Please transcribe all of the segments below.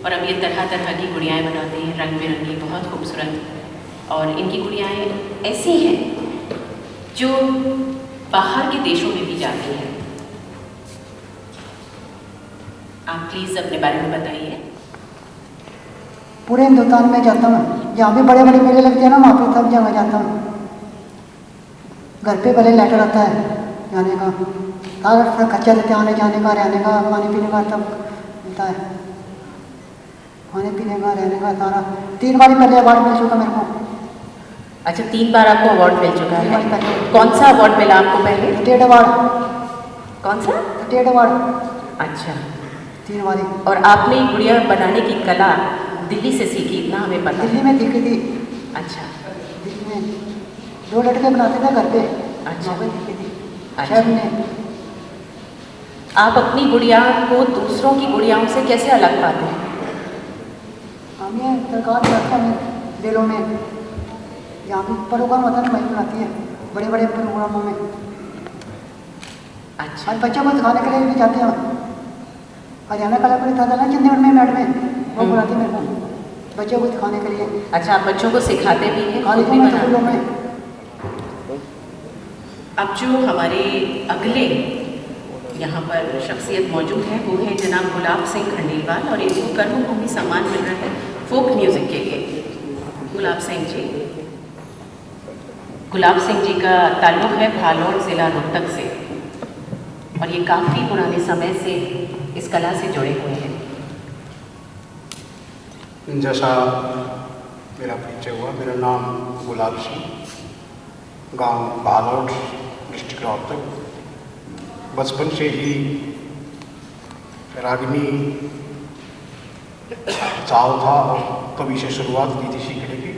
और अब ये तरह तरह की गुड़ियाएँ बनाते हैं, रंग बिरंगी, बहुत खूबसूरत। और इनकी गुड़ियाएँ ऐसी हैं जो बाहर के देशों में भी जाती हैं। आप प्लीज़ अपने बारे में बताइए। पूरे हिंदुस्तान में जाता हूँ, जहाँ भी बड़े बड़े मेले लगते हैं ना वहाँ पे सब जगह जाता हूँ। घर पे पहले लेटर आता है जाने का, सारा खर्चा देते आने जाने का, रहने का, खाने पीने का सब मिलता है। खाने पीने का, रहने का सारा। 3 बार पहले अवार्ड मिल चुका मेरे को। अच्छा, 3 बार आपको अवार्ड मिल चुका है। 3 बार पहले। कौन सा अवार्ड मिला आपको पहले? State award. कौन सा? State award. अच्छा। 3 बार। और आपने गुड़िया बनाने की कला दिल्ली से सीखी, इतना हमें पता है। दिल्ली में सीखी थी। अच्छा। दिल्ली में 2 लड़के बनाते थे घर पे। अच्छा। वहाँ पे सीखी थी। अच्छा। शेफ ने। आप अपनी गुड़िया को दूसरों की गुड़ियाओं से कैसे अलग पाते हैं? हमें सरकार बनाता है दिलों में, यहाँ भी प्रोग्राम होता है ना, वही बनाती है बड़े बड़े प्रोग्रामों में। अच्छा। और बच्चों को सिखाने के लिए भी जाते हैं। हरियाणा कला परिषद था ना चंडीगढ़ में मैडम में, वो बुलाती मेरे को बच्चों को सिखाने के लिए। अच्छा, आप बच्चों को सिखाते भी हैं? कॉलेजों में, स्कूलों में। अब जो हमारे अगले यहाँ पर शख्सियत मौजूद है वो है जनाब गुलाब सिंह खंडेलवाल, और इनको कर्मभूमि सम्मान मिल रहा है फोक म्यूज़िक के लिए। गुलाब सिंह जी, गुलाब सिंह जी का ताल्लुक़ है भालौर ज़िला रोहतक से, और ये काफ़ी पुराने समय से इस कला से जुड़े हुए हैं। जैसा मेरा परिचय हुआ, मेरा नाम गुलाब सिंह, गांव भालौर, डिस्ट्रिक्ट रोहतक। बचपन से ही रागिनी चाव था और तभी से शुरुआत की थी सीखने की।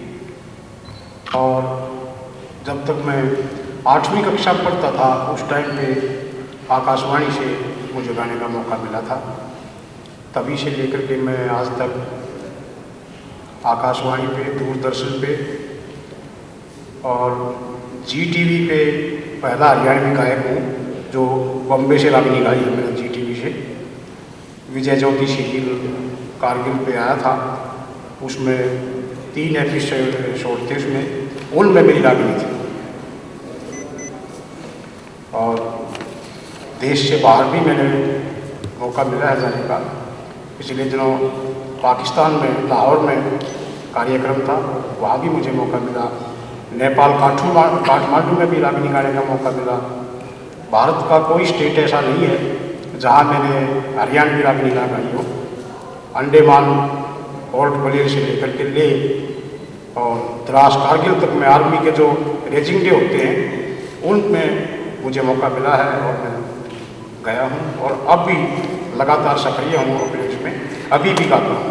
और जब तक मैं 8वीं कक्षा में पढ़ता था उस टाइम पे आकाशवाणी से मुझे गाने का मौका मिला था। तभी से लेकर के मैं आज तक आकाशवाणी पे, दूरदर्शन पे और GTV पे पहला हरियाणवी गायक हूँ जो बॉम्बे से रागिनी गाई है मैंने GTV से। विजय ज्योति सीरियल कारगिल पे आया था, उसमें 3 एपिसोड थे, उसमें उनमें मेरी रागिनी थी। और देश से बाहर भी मैंने मौका मिला है जाने का। पिछले दिनों पाकिस्तान में लाहौर में कार्यक्रम था, वहाँ भी मुझे मौका मिला। नेपाल काठमांडू में भी रागिनी गाने का मौका मिला। भारत का कोई स्टेट ऐसा नहीं है जहाँ मैंने हरियाणवी रागिनी ना गाई हो। अंडमान पोर्ट ब्लेयर से लेकर के ले और द्रास कारगिल तक में आर्मी के जो रेजिंग डे होते हैं उनमें मुझे मौका मिला है और मैं गया हूँ, और अब भी लगातार सक्रिय हूँ अपने इसमें, अभी भी गाता हूँ।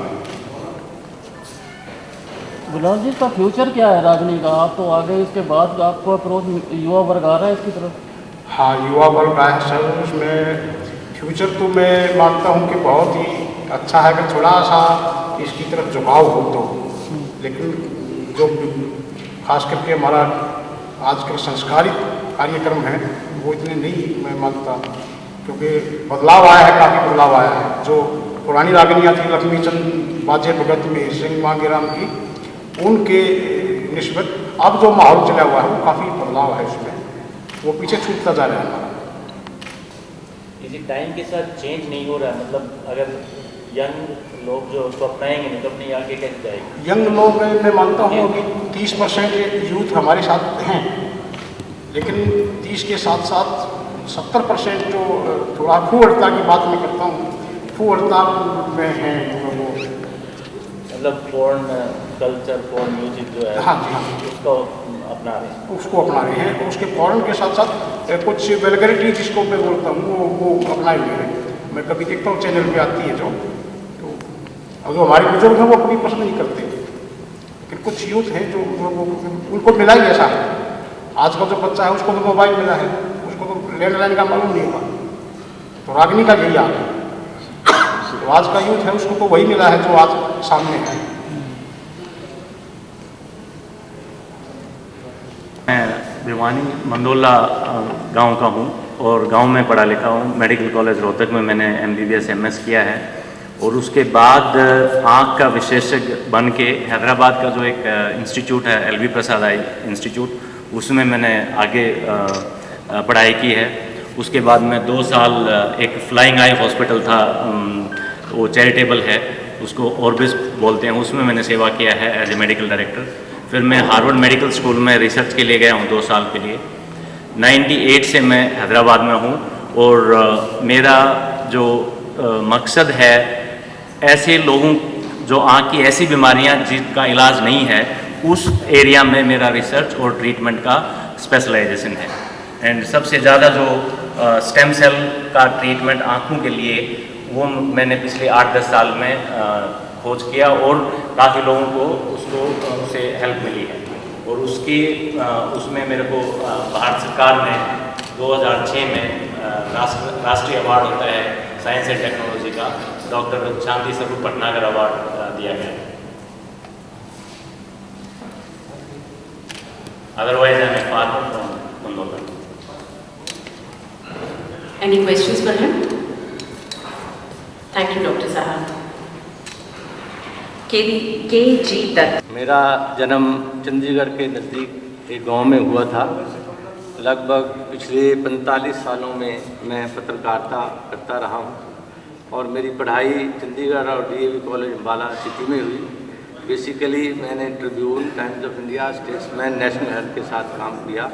गुलाब जी, का फ्यूचर क्या है रागिनी का? आप तो आगे इसके बाद आपको अप्रोच युवा वर्ग आ रहा है इसकी तरफ। हाँ, युवा वर्ग आया है सर, उसमें फ्यूचर तो मैं मानता हूँ कि बहुत ही अच्छा है कि थोड़ा सा इसकी तरफ झुकाव हो तो। लेकिन जो खास करके हमारा आजकल संस्कारित कार्यक्रम है वो इतने नहीं मैं मानता, क्योंकि बदलाव आया है, काफ़ी बदलाव आया है। जो पुरानी रागिनियाँ थी लक्ष्मीचंद बाजे भगत में सिंह मांगेराम की, उनके निस्बत अब जो माहौल चला हुआ है वो काफ़ी बदलाव है, उसमें वो पीछे छूटता जा रहा है हमारा। इसी टाइम के साथ चेंज नहीं हो रहा, मतलब अगर यंग लोग जो उसको अपनाएंगे नहीं तो अपनी आगे कैसे जाएगी? यंग लोग मैं मानता हूँ कि 30% यूथ हमारे साथ हैं, लेकिन 30 के साथ साथ 70% जो थोड़ा फूहड़ता की बात मैं करता हूँ, फूहड़ता में हैं वो, मतलब फॉरेन कल्चर, फॉरेन म्यूजिक जो है, हाँ जी हाँ, उसको अपना रहे हैं। उसको अपना रहे हैं। उसके फॉरेन के साथ साथ कुछ वेलगरिटी जिसको मैं बोलता हूँ वो अपनाए हुए हैं। मैं कभी देखता हूँ चैनल पे आती है जो, तो अब जो हमारे बुजुर्ग हैं वो कभी पसंद नहीं करते, लेकिन कुछ यूथ हैं जो उनको मिला ही ऐसा है। आज का जो बच्चा है उसको तो मोबाइल मिला है, उसको तो लैंडलाइन का मालूम नहीं होगा, तो रागिनी का यही हाल है। तो आज का यूथ है उसको तो वही मिला है जो आज सामने है। मैं भिवानी मंदोला गांव का हूं और गांव में पढ़ा लिखा हूं। मेडिकल कॉलेज रोहतक में मैंने MBBS MS किया है और उसके बाद आँख का विशेषज्ञ बन के हैदराबाद का जो एक इंस्टीट्यूट है LV प्रसाद आई इंस्टीट्यूट, उसमें मैंने आगे पढ़ाई की है। उसके बाद मैं 2 साल एक फ्लाइंग आई हॉस्पिटल था, वो चैरिटेबल है, उसको ऑर्बिस बोलते हैं, उसमें मैंने सेवा किया है एज ए मेडिकल डायरेक्टर। फिर मैं हार्वर्ड मेडिकल स्कूल में रिसर्च के लिए गया हूँ 2 साल के लिए। 98 से मैं हैदराबाद में हूँ और मेरा जो मकसद है ऐसे लोगों जो आँख की ऐसी बीमारियाँ जिनका इलाज नहीं है, उस एरिया में मेरा रिसर्च और ट्रीटमेंट का स्पेशलाइजेशन है। एंड सबसे ज़्यादा जो स्टेम सेल का ट्रीटमेंट आँखों के लिए, वो मैंने पिछले 8-10 साल में खोज किया और काफ़ी लोगों को उससे हेल्प मिली है। और उसमें मेरे को भारत सरकार ने 2006 में राष्ट्रीय अवार्ड होता है साइंस एंड टेक्नोलॉजी का, डॉक्टर शांति स्वरूप भटनागर अवार्ड दिया गया। Otherwise I am far from Mandola. Any questions for him? Thank you, Dr. Sahab. K.G. Dutt. मेरा जन्म चंडीगढ़ के नज़दीक एक गांव में हुआ था। लगभग पिछले 45 सालों में मैं पत्रकारिता करता रहा हूं और मेरी पढ़ाई चंडीगढ़ और DAV कॉलेज अम्बाला सिटी में हुई। बेसिकली मैंने Tribune, times of India, statesman, national health के साथ काम किया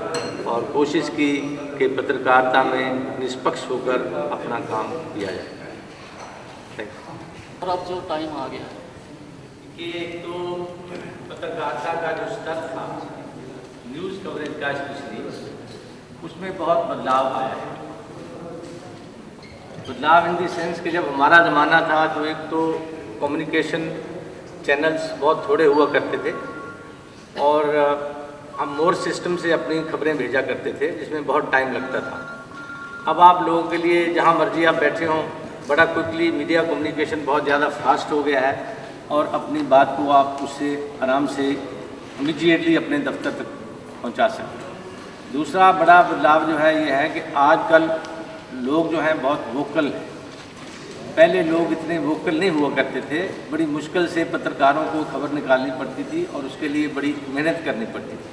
और कोशिश की कि पत्रकारिता में निष्पक्ष होकर अपना काम किया जाए। Thank you. और अब जो टाइम आ गया कि एक तो पत्रकारिता का जो स्तर था, न्यूज़ कवरेज का स्पेशली, उसमें बहुत बदलाव आया है। बदलाव इन दी सेंस कि जब हमारा ज़माना था तो एक तो कम्युनिकेशन चैनल्स बहुत थोड़े हुआ करते थे और हम मोर सिस्टम से अपनी खबरें भेजा करते थे, जिसमें बहुत टाइम लगता था। अब आप लोगों के लिए जहाँ मर्जी आप बैठे हों, बड़ा क्विकली मीडिया कम्युनिकेशन बहुत ज़्यादा फास्ट हो गया है और अपनी बात को आप उससे आराम से इमीडिएटली अपने दफ्तर तक पहुंचा सकते हैं। दूसरा बड़ा बदलाव जो है ये है कि आजकल लोग जो हैं बहुत वोकल हैं। पहले लोग इतने वोकल नहीं हुआ करते थे, बड़ी मुश्किल से पत्रकारों को खबर निकालनी पड़ती थी और उसके लिए बड़ी मेहनत करनी पड़ती थी।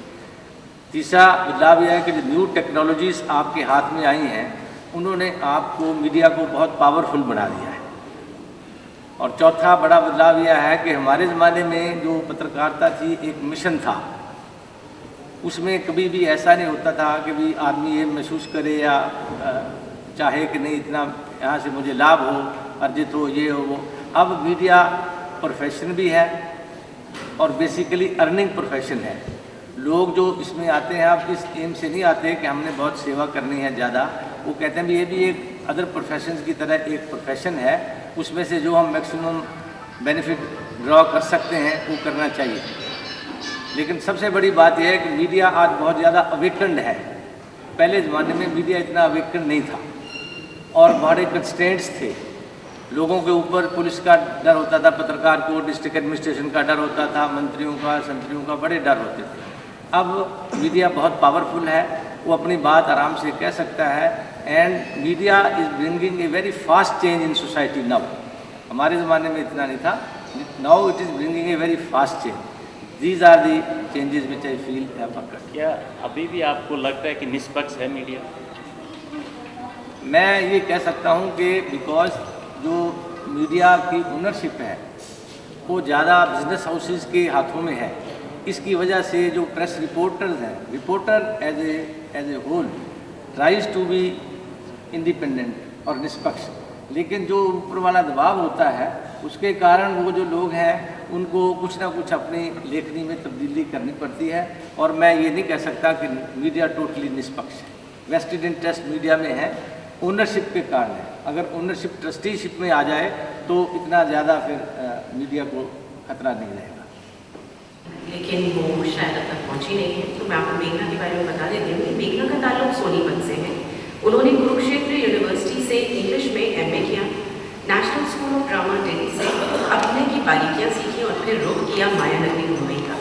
तीसरा बदलाव यह है कि जो न्यू टेक्नोलॉजीज़ आपके हाथ में आई हैं, उन्होंने आपको, मीडिया को बहुत पावरफुल बना दिया है। और चौथा बड़ा बदलाव यह है कि हमारे ज़माने में जो पत्रकारिता थी एक मिशन था, उसमें कभी भी ऐसा नहीं होता था कि भी आदमी ये महसूस करे या चाहे कि नहीं इतना यहाँ से मुझे लाभ हो, अर्जित हो, ये हो वो। अब मीडिया प्रोफेशन भी है और बेसिकली अर्निंग प्रोफेशन है। लोग जो इसमें आते हैं आप इस एम से नहीं आते कि हमने बहुत सेवा करनी है ज़्यादा, वो कहते हैं भी ये भी एक अदर प्रोफेशन की तरह एक प्रोफेशन है, उसमें से जो हम मैक्सिमम बेनिफिट ड्रॉ कर सकते हैं वो करना चाहिए। लेकिन सबसे बड़ी बात यह है कि मीडिया आज बहुत ज़्यादा अवेकन्ड है। पहले ज़माने में मीडिया इतना अवेकन्ड नहीं था और बड़े कंस्ट्रेंट्स थे। लोगों के ऊपर पुलिस का डर होता था, पत्रकार को डिस्ट्रिक्ट एडमिनिस्ट्रेशन का डर होता था, मंत्रियों का, संतरियों का बड़े डर होते थे। अब मीडिया बहुत पावरफुल है, वो अपनी बात आराम से कह सकता है and media is bringing a very fast change in society now. हमारे ज़माने में इतना नहीं था, now it is bringing a very fast change. These are the changes which I feel have occurred. क्या अभी भी आपको लगता है कि निष्पक्ष है मीडिया? मैं ये कह सकता हूँ कि बिकॉज जो मीडिया की ओनरशिप है वो ज़्यादा बिजनेस हाउसेस के हाथों में है। इसकी वजह से जो प्रेस रिपोर्टर्स हैं, reporter as a whole tries to be independent और निष्पक्ष, लेकिन जो ऊपर वाला दबाव होता है उसके कारण वो जो लोग हैं उनको कुछ ना कुछ अपनी लेखनी में तब्दीली करनी पड़ती है। और मैं ये नहीं कह सकता कि मीडिया टोटली निष्पक्ष है। वेस्टेड इंटरेस्ट मीडिया में है, ओनरशिप के कारण है। अगर ओनरशिप ट्रस्टीशिप में आ जाए तो इतना ज़्यादा फिर मीडिया को खतरा नहीं रहेगा। लेकिन वो शायद अब तक पहुँची नहीं है, तो मैं आपको मेघना के बारे में बता देती हूँ कि मेघना का ताल्लुक सोनीपत से है। उन्होंने कुरुक्षेत्र यूनिवर्सिटी से इंग्लिश में MA किया, national school of drama Delhi से अभिनय की बारीकियाँ सीखी और फिर रुख किया मायानगरी मुंबई का।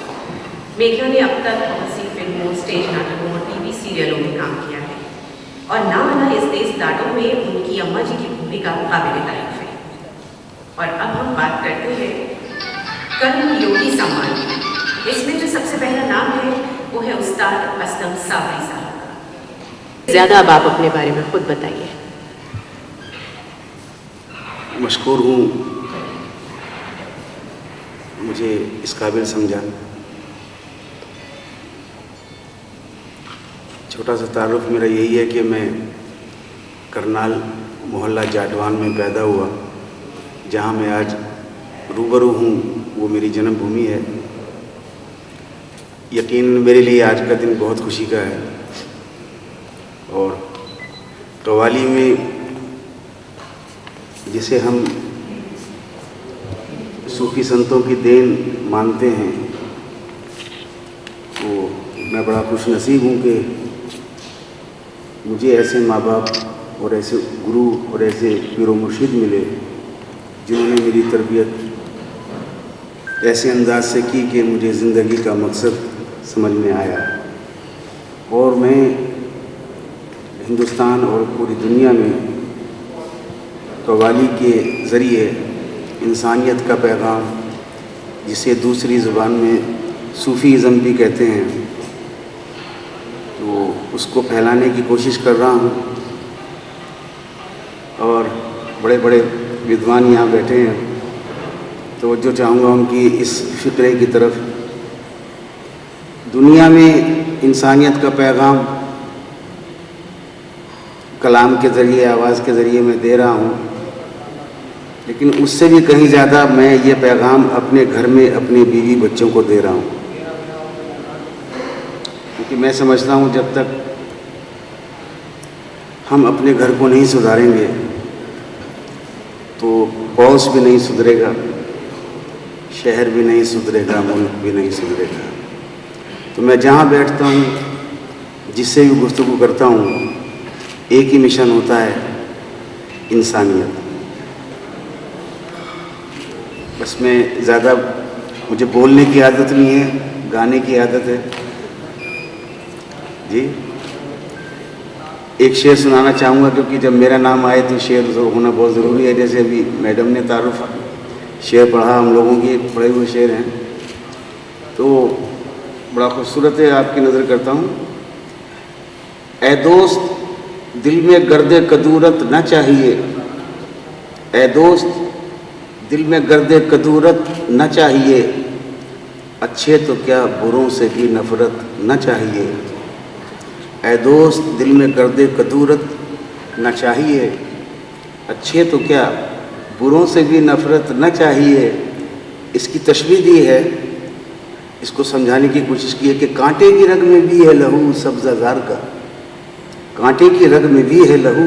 मेघना ने अब तक बहुत सी फिल्मों, स्टेज नाटकों और TV सीरियलों में काम किया है और ना आना इस देश दाटों में उनकी अम्मा जी की भूमिका काबिल तारीफ है। और अब हम बात करते हैं कर्म योगी सम्मान की। इसमें जो सबसे पहला नाम है वो है उस्ताद असलम साबरी साहब। ज़्यादा अब आप अपने बारे में खुद बताइए। मशकूर हूँ मुझे इस काबिल समझा। छोटा सा तारुफ मेरा यही है कि मैं करनाल मोहल्ला जाटवान में पैदा हुआ, जहाँ मैं आज रूबरू हूँ वो मेरी जन्मभूमि है। यकीन मेरे लिए आज का दिन बहुत खुशी का है। और कव्वाली में जिसे हम सूफी संतों की देन मानते हैं, तो मैं बड़ा खुश नसीब हूँ कि मुझे ऐसे माँ बाप और ऐसे गुरु और ऐसे पीरो मुर्शिद मिले जिन्होंने मेरी तरबियत ऐसे अंदाज से की कि मुझे ज़िंदगी का मकसद समझ में आया। और मैं हिंदुस्तान और पूरी दुनिया में कव्वाली के ज़रिए इंसानियत का पैगाम, जिसे दूसरी ज़ुबान में सूफ़ीज़म भी कहते हैं, तो उसको फैलाने की कोशिश कर रहा हूँ। और बड़े बड़े विद्वान यहाँ बैठे हैं, तो जो चाहूँगा उनकी इस फ़िक्रे की तरफ। दुनिया में इंसानियत का पैगाम कलाम के ज़रिए, आवाज़ के ज़रिए मैं दे रहा हूँ, लेकिन उससे भी कहीं ज़्यादा मैं ये पैगाम अपने घर में अपने बीवी बच्चों को दे रहा हूँ। क्योंकि मैं समझता हूँ जब तक हम अपने घर को नहीं सुधारेंगे तो पड़ोस भी नहीं सुधरेगा, शहर भी नहीं सुधरेगा, मुल्क भी नहीं सुधरेगा। तो मैं जहाँ बैठता हूँ, जिससे भी गुफ्तगू करता हूँ, एक ही मिशन होता है, इंसानियत। बस मैं ज़्यादा, मुझे बोलने की आदत नहीं है, गाने की आदत है जी। एक शेर सुनाना चाहूँगा, क्योंकि जब मेरा नाम आए तो शेर होना बहुत ज़रूरी है। जैसे अभी मैडम ने तारुफ शेर पढ़ा, हम लोगों के पढ़े हुए शेर हैं, तो बड़ा खूबसूरत है, आपकी नज़र करता हूँ। ऐ दोस्त दिल में गर्दे कदूरत न चाहिए, ऐ दोस्त दिल में गर्दे कदूरत न चाहिए, अच्छे तो क्या बुरों से भी नफ़रत न चाहिए। ऐ दोस्त दिल में गर्दे कदूरत न चाहिए, अच्छे तो क्या बुरों से भी नफ़रत न चाहिए। इसकी तशबीह दी है, इसको समझाने की कोशिश की है कि कांटे की रग में भी है लहू सब्ज़ाज़ार का, कांटे की रग में भी है लहू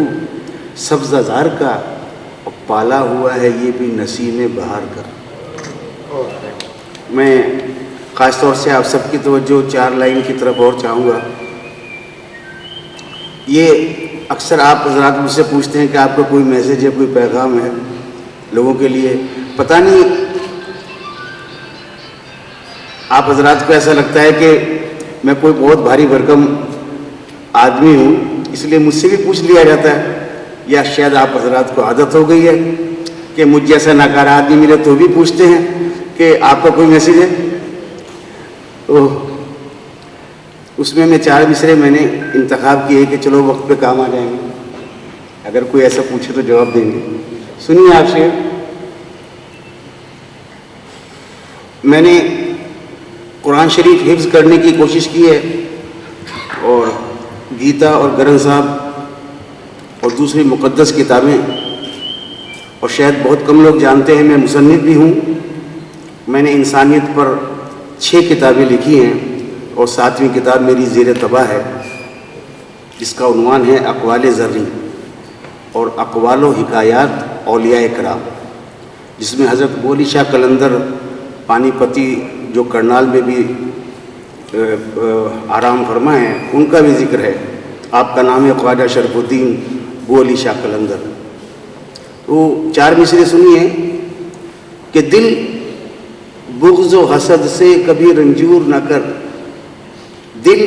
सब्ज़ाज़ार का, और पाला हुआ है ये भी नसीम बहार का। मैं ख़ास तौर से आप सबकी तवज्जो 4 लाइन की तरफ और चाहूँगा। ये अक्सर आप हज़रात मुझसे पूछते हैं कि आपका कोई मैसेज है, कोई पैगाम है लोगों के लिए। पता नहीं आप हज़रात को ऐसा लगता है कि मैं कोई बहुत भारी भरकम आदमी हूँ, इसलिए मुझसे भी पूछ लिया जाता है, या शायद आप हज़रात को आदत हो गई है कि मुझ जैसा नाकारा आदमी मिले तो भी पूछते हैं कि आपका कोई मैसेज है। तो उसमें मैं 4 मिसरे मैंने इंतखाब किए कि चलो वक्त पे काम आ जाएंगे, अगर कोई ऐसा पूछे तो जवाब देंगे। सुनिए आपसे, मैंने कुरान शरीफ हिफ्ज़ करने की कोशिश की है, और गीता और ग्रंथ साहब और दूसरी मुक़द्दस किताबें, और शायद बहुत कम लोग जानते हैं मैं मुसन्निफ़ भी हूँ। मैंने इंसानियत पर 6 किताबें लिखी हैं, और 7वीं किताब मेरी ज़ेर तबा है, जिसका उन्वान है अक़वाल ज़र्री और अक़वाल व हिकायात औलिया कराम, जिसमें हज़रत बोली शाह कलंदर पानीपती जो करनाल में भी आराम फरमा है, उनका भी जिक्र है। आपका नाम है ख्वाजा शरफुद्दीन बोली शाह कलंदर। तो 4 मिसरे सुनिए कि दिल बुग़्ज़ व हसद से कभी रंजूर न कर, दिल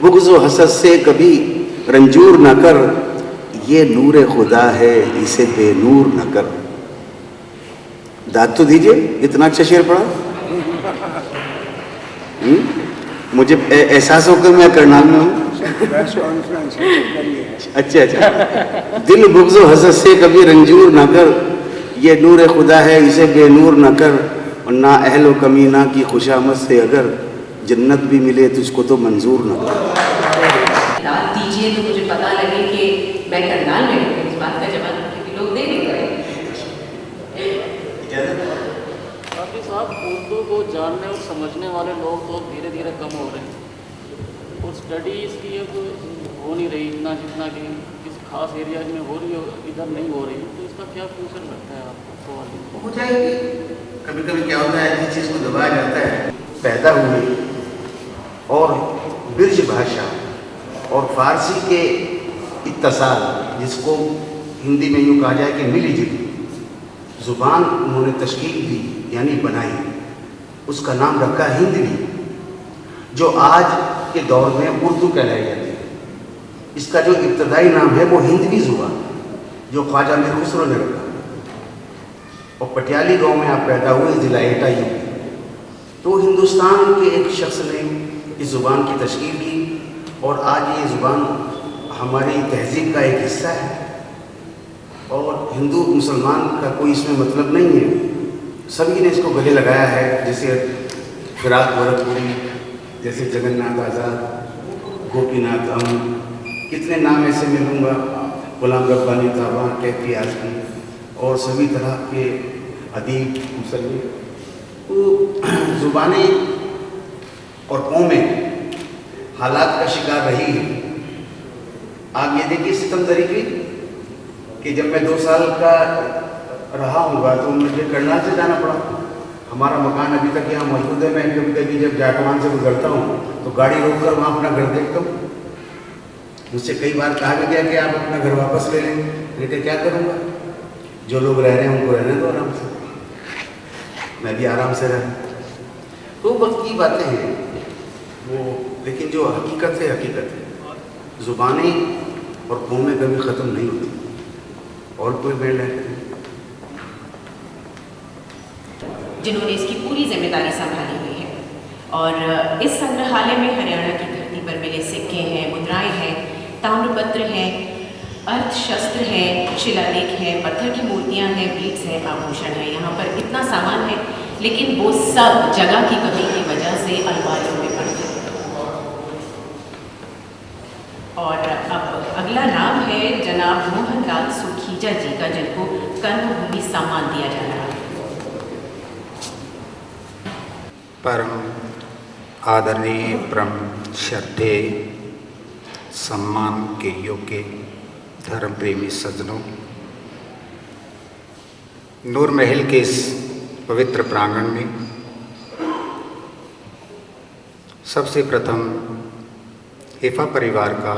बुग़्ज़ व हसद से कभी रंजूर न कर, ये नूर खुदा है इसे बेनूर न कर। दाद तो दीजिए, इतना अच्छा शेर पढ़ा। मुझे एहसास हो कि मैं करनाल में हूँ। अच्छा अच्छा। दिल बुग़्ज़ हसद से कभी रंजूर न कर, ये नूर खुदा है इसे बेनूर न कर, और ना अहलो कमी ना की खुशामद से अगर जन्नत भी मिले तुझको तो मंजूर न कर। दाद दीजिए तो मुझे पता लगे कि मैं करनाल में हूँ। इस बात का जवाब क्योंकि लोग दे नहीं रहे। काफी साहब, उर्दू को जानने और समझने वाले लोग तो धीरे धीरे कम हो रहे हैं और स्टडी इसकी अब हो नहीं रही इतना जितना कि किसी खास एरिया में हो रही हो, इधर नहीं हो रही। तो इसका क्या फ्यूचर लगता है आपको? हो जाएगी। कभी कभी क्या होता है, जिस चीज़ को दबाया जाता है, पैदा हुई और बिरज भाषा और फारसी के इत्तसाल, जिसको हिंदी में यूँ कहा जाए कि मिली जुली ज़ुबान उन्होंने तश्कील दी, यानी बनाई, उसका नाम रखा हिंदवी, जो आज के दौर में उर्दू कहलाई जाती है। इसका जो इब्तदाई नाम है वो हिंदवी ज़ुबान, जो ख्वाजा मीर खुसरो ने रखा। और पटियाली गांव में आप पैदा हुए, ज़िला एटा यूपी। तो हिंदुस्तान के एक शख्स ने इस ज़ुबान की तश्कील की और आज ये ज़ुबान हमारी तहज़ीब का एक हिस्सा है और हिंदू मुसलमान का कोई इसमें मतलब नहीं है। सभी ने इसको गले लगाया है, जैसे फिराक गोरखपुरी, जैसे जगन्नाथ आज़ाद, गोपीनाथ अम, कितने नाम ऐसे मिलूँगा, गुलाम रब्बानी ताबा, कैफी आज़मी और सभी तरह के अदीब मुसल्ली। तो ज़ुबानें और कौमें हालात का शिकार रही है। आप ये देखिए सितम तरीके कि जब मैं 2 साल का रहा हूँगा तो मुझे करनाल से जाना पड़ा। हमारा मकान अभी तक यहाँ मौजूद है। मैं कभी कभी जब जाटवान से गुजरता हूँ तो गाड़ी रोक कर वहाँ अपना घर देखता हूँ। मुझसे कई बार कहा भी गया कि आप अपना घर वापस ले लें, लेकिन क्या करूँगा, जो लोग रह रहे हैं उनको रहने दो आराम से, मैं भी आराम से रहा। तो वक्त की बातें हैं वो, लेकिन जो हकीकत है हकीकत है। ज़ुबानें और कौमें कभी ख़त्म नहीं होती और कोई मेल है जिन्होंने इसकी पूरी जिम्मेदारी संभाली हुई है। और इस संग्रहालय में हरियाणा की धरती पर मिले सिक्के हैं, मुद्राएं हैं, ताम्रपत्र हैं, अर्थशस्त्र हैं, शिलालेख हैं, पत्थर की मूर्तियां हैं, बीट्स हैं, आभूषण हैं। यहाँ पर इतना सामान है, लेकिन वो सब जगह की कमी की वजह से अलमारियों में पड़े हैं। और अब अगला नाम है जनाब मोहनलाल सुखीजा जी का, जिनको कर्मभूमि सम्मान दिया जा रहा है। परम आदरणीय, परम श्रद्धेय, सम्मान के योग्य धर्म प्रेमी सज्जनों, नूर महल के इस पवित्र प्रांगण में सबसे प्रथम हिफा परिवार का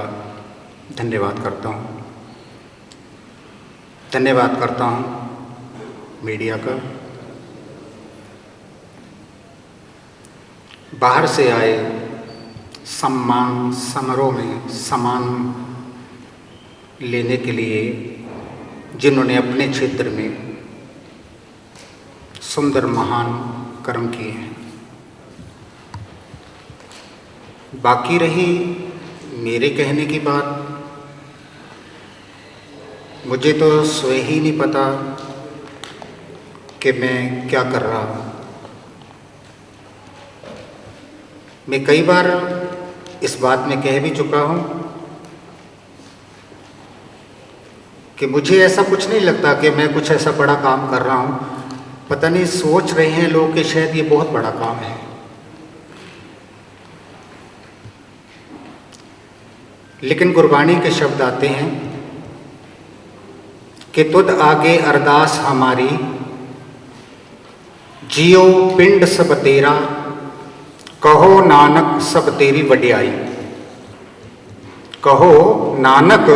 धन्यवाद करता हूँ। धन्यवाद करता हूँ मीडिया का, बाहर से आए सम्मान समारोह में सम्मान लेने के लिए जिन्होंने अपने क्षेत्र में सुंदर महान कर्म किए हैं। बाकी रही मेरे कहने की बात, मुझे तो स्वयं ही नहीं पता कि मैं क्या कर रहा हूँ। मैं कई बार इस बात में कह भी चुका हूँ कि मुझे ऐसा कुछ नहीं लगता कि मैं कुछ ऐसा बड़ा काम कर रहा हूँ। पता नहीं सोच रहे हैं लोग कि शायद ये बहुत बड़ा काम है। लेकिन गुरबाणी के शब्द आते हैं कि तुद आगे अरदास हमारी, जियो पिंड सब तेरा, कहो नानक सब तेरी वड्याई। कहो नानक